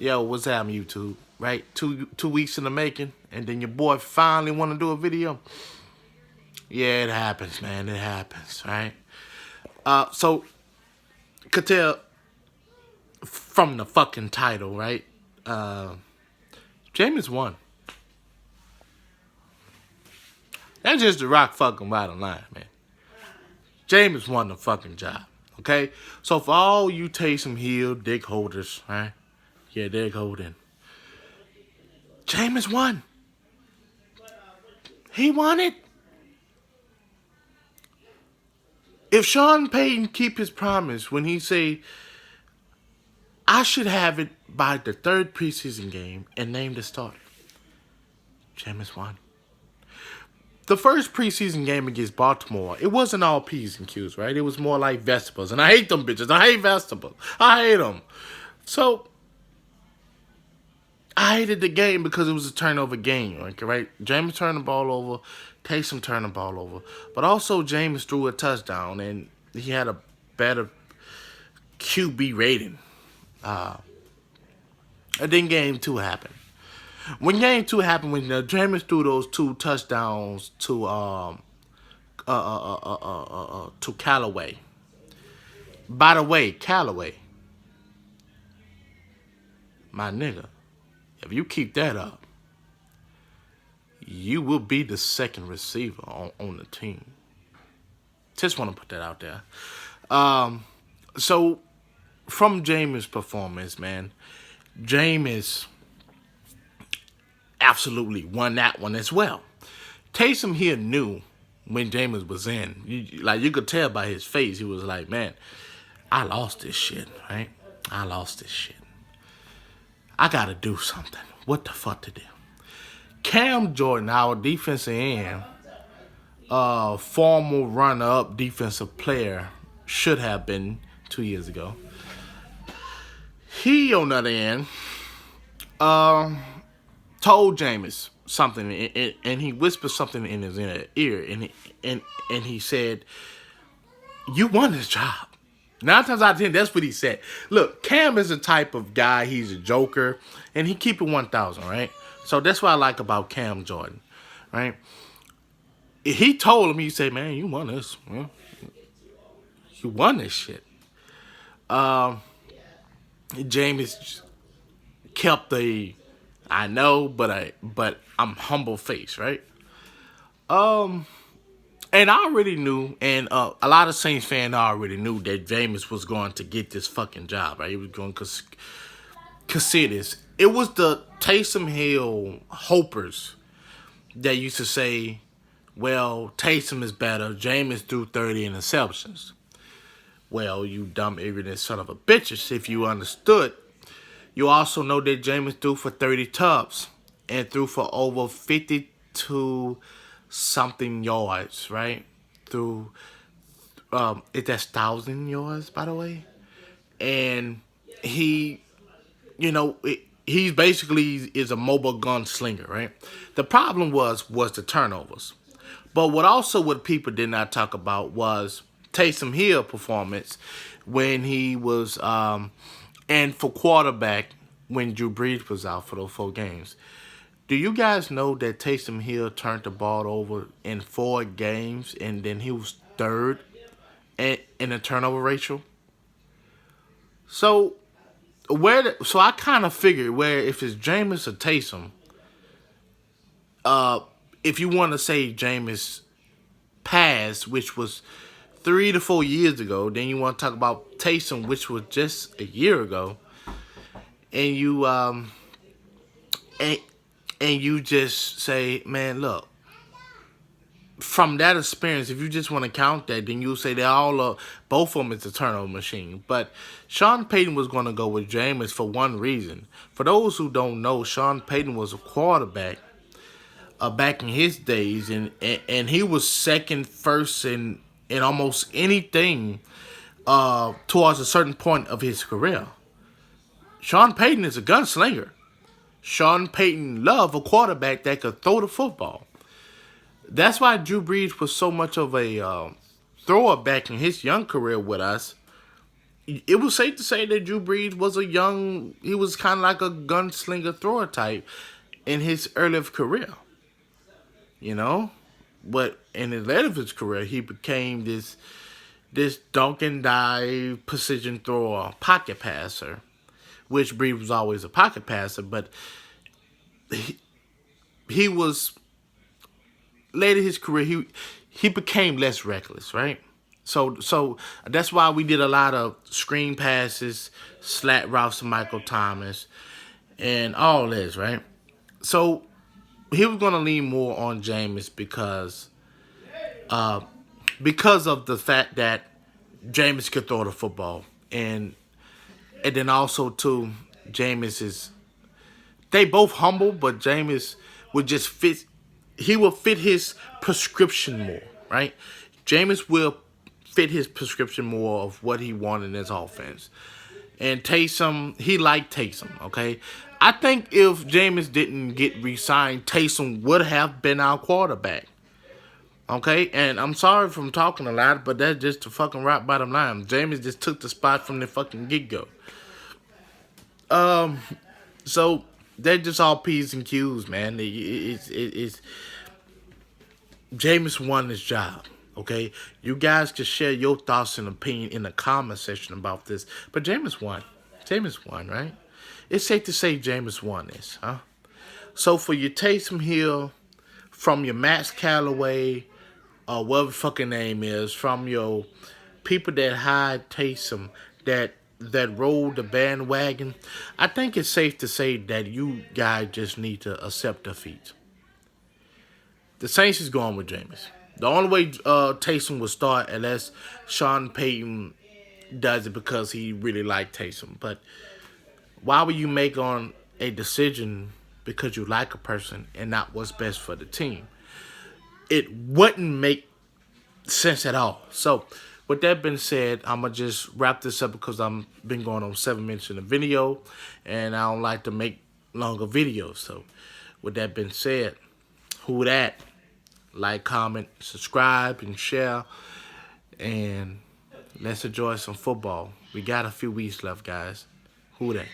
Yo, what's happening, YouTube? Right, two weeks in the making, and then your boy finally want to do a video. Yeah, it happens, man. It happens, right? So could tell from the fucking title, right? Jameis won. That's just the rock fucking bottom line, man. Jameis won the fucking job. Okay, so for all you Taysom Hill dick holders, right? Yeah, dick holding. Jameis won. He won it. If Sean Payton keep his promise when he say, I should have it by the third preseason game and name the starter, Jameis won. The first preseason game against Baltimore, it wasn't all P's and Q's, right? It was more like vegetables. And I hate them bitches. I hate vegetables. I hate them. So, I hated the game because it was a turnover game, right? Jameis turned the ball over. Taysom turned the ball over. But also, Jameis threw a touchdown, and he had a better QB rating. And then game 2 happened. When game 2 happened, when Jameis threw those 2 touchdowns to Callaway. By the way, Callaway, my nigga, if you keep that up, you will be the second receiver on the team. Just want to put that out there. So, from Jameis' performance, man, Jameis absolutely won that one as well. Taysom Hill knew when Jameis was in. You could tell by his face. He was like, man, I lost this shit, right? I lost this shit. I got to do something. What the fuck to do? Cam Jordan, our defensive end, former runner-up defensive player, should have been 2 years ago. He, on the other end, told Jameis something, and he whispered something in his ear, and he said, "You won this job." 9 times out of 10, that's what he said. Look, Cam is the type of guy, he's a joker, and he keep it 1,000, right? So that's what I like about Cam Jordan, right? He told him, he said, man, you won this. Man. You won this shit. Jameis kept the, I know, but I'm humble face, right? And I already knew, and a lot of Saints fans already knew that Jameis was going to get this fucking job, right? He was going to consider this. It was the Taysom Hill hopers that used to say, well, Taysom is better. Jameis threw 30 interceptions. Well, you dumb, ignorant son of a bitches, if you understood. You also know that Jameis threw for 30 tubs and threw for over 52 something yards, right? Through, that's 1,000 yards, by the way. And he, he's basically is a mobile gunslinger, right? The problem was the turnovers. But what people did not talk about was Taysom Hill performance when he was, and for quarterback when Drew Brees was out for those 4 games. Do you guys know that Taysom Hill turned the ball over in 4 games, and then he was 3rd in the turnover ratio? So I kind of figured where if it's Jameis or Taysom, if you want to say Jameis passed, which was 3 to 4 years ago, then you want to talk about Taysom, which was just a year ago, and you just say, man, look, from that experience, if you just want to count that, then you say they both of them is a turnover machine. But Sean Payton was going to go with Jameis for one reason. For those who don't know, Sean Payton was a quarterback back in his days, and he was second, first in almost anything towards a certain point of his career. Sean Payton is a gunslinger. Sean Payton loved a quarterback that could throw the football. That's why Drew Brees was so much of a thrower back in his young career with us. it was safe to say that Drew Brees was he was kind of like a gunslinger thrower type in his early career, you know? But in the later of his career, he became this dunk and dive precision thrower, pocket passer, which Brees was always a pocket passer, but he was later in his career he became less reckless, right? So that's why we did a lot of screen passes, slat routes to Michael Thomas, and all this, right? So he was gonna lean more on Jameis because of the fact that Jameis could throw the football, and then also too, Jameis is they both humble, but Jameis would just fit. He will fit his prescription more, right? Jameis will fit his prescription more of what he wanted in his offense. And Taysom, he liked Taysom, okay? I think if Jameis didn't get re-signed, Taysom would have been our quarterback. Okay? And I'm sorry if I'm talking a lot, but that's just the fucking right bottom line. Jameis just took the spot from the fucking get-go. So they're just all P's and Q's, man. It's Jameis won his job. Okay, you guys can share your thoughts and opinion in the comment section about this. But Jameis won. Jameis won, right? It's safe to say Jameis won this, huh? So for your Taysom Hill, from your Max Callaway, or whatever the fucking name is, from your people that hide Taysom, that rolled the bandwagon, I think it's safe to say that you guys just need to accept defeat. The Saints is going with Jameis. The only way Taysom will start unless Sean Payton does it because he really liked Taysom. But why would you make on a decision because you like a person and not what's best for the team? It wouldn't make sense at all. So with that being said, I'm going to just wrap this up because I've been going on 7 minutes in the video and I don't like to make longer videos. So with that being said, who dat? Like, comment, subscribe, and share. And let's enjoy some football. We got a few weeks left, guys. Who dat?